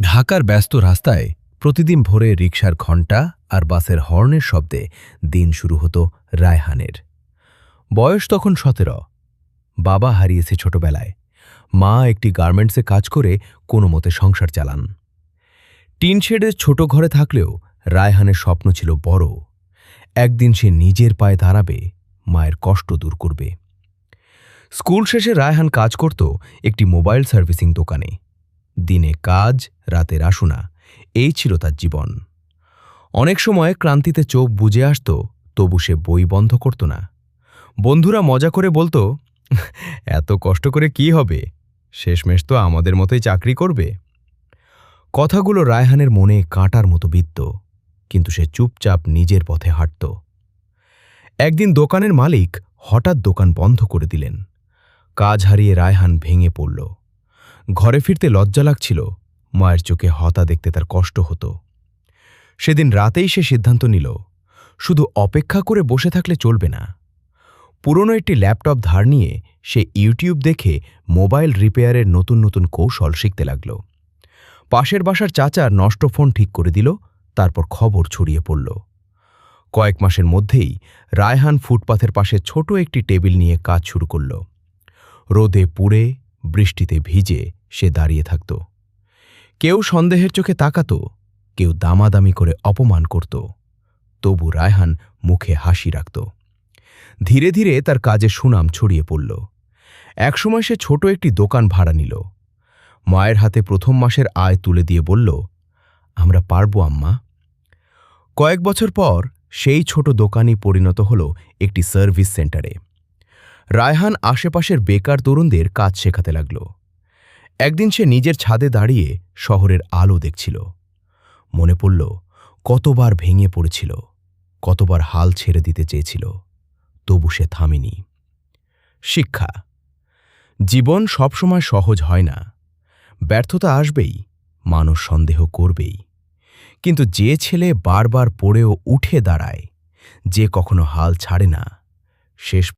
ঢাকার ব্যস্ত রাস্তায় প্রতিদিন ভোরে রিকশার ঘণ্টা আর বাসের হর্নের শব্দে দিন শুরু হতো রায়হানের। বয়স তখন ১৭। বাবা হারিয়েছে ছোটবেলায়, মা একটি গার্মেন্টসে কাজ করে কোনো মতে সংসার চালান। টিন শেডের ছোট ঘরে থাকলেও রায়হানের স্বপ্ন ছিল বড়। একদিন সে নিজের পায়ে দাঁড়াবে, মায়ের কষ্ট দূর করবে। স্কুল শেষে রায়হান কাজ করত একটি মোবাইল সার্ভিসিং দোকানে। দিনে কাজ, রাতে রাশুনা, এই ছিল তার জীবন। অনেক সময় ক্লান্তিতে চোখ বুজে আসত, তবু সে বই বন্ধ করত না। বন্ধুরা মজা করে বলতো, এত কষ্ট করে কি হবে, শেষমেশ তো আমাদের মতোই চাকরি করবে। কথাগুলো রায়হানের মনে কাঁটার মতো বিদ্ধ, কিন্তু সে চুপচাপ নিজের পথে হাঁটত। একদিন দোকানের মালিক হঠাৎ দোকান বন্ধ করে দিলেন। কাজ হারিয়ে রায়হান ভেঙে পড়ল। ঘরে ফিরতে লজ্জা লাগছিল, মায়ের চোখে হতা দেখতে তার কষ্ট হতো। সেদিন রাতেই সে সিদ্ধান্ত নিল, শুধু অপেক্ষা করে বসে থাকলে চলবে না। পুরনো একটি ল্যাপটপ ধার নিয়ে সে ইউটিউব দেখে মোবাইল রিপেয়ারের নতুন নতুন কৌশল শিখতে লাগল। পাশের বাসার চাচার নষ্ট ফোন ঠিক করে দিল, তারপর খবর ছড়িয়ে পড়ল। কয়েক মাসের মধ্যেই রায়হান ফুটপাথের পাশে ছোট একটি টেবিল নিয়ে কাজ শুরু করল। রোদে পুড়ে, বৃষ্টিতে ভিজে সে দাঁড়িয়ে থাকত। কেউ সন্দেহের চোখে তাকাত, কেউ দামাদামি করে অপমান করত, তবু রায়হান মুখে হাসি রাখত। ধীরে ধীরে তার কাজে সুনাম ছড়িয়ে পড়ল। একসময় সে ছোট একটি দোকান ভাড়া নিল। মায়ের হাতে প্রথম মাসের আয় তুলে দিয়ে বলল, আমরা পারব আম্মা। কয়েক বছর পর সেই ছোট দোকানই পরিণত হল একটি সার্ভিস সেন্টারে। রায়হান আশেপাশের বেকার তরুণদের কাজ শেখাতে লাগল। একদিন সে নিজের ছাদে দাঁড়িয়ে শহরের আলো দেখছিল। মনে পড়ল কতবার ভেঙে পড়েছিল, কতবার হাল ছেড়ে দিতে চেয়েছিল, তবু সে থামেনি। শিক্ষা: জীবন সবসময় সহজ হয় না। ব্যর্থতা আসবেই, মানুষ সন্দেহ করবেই, কিন্তু যে ছেলে বারবার পড়েও উঠে দাঁড়ায়, যে কখনো হাল ছাড়ে না, শেষ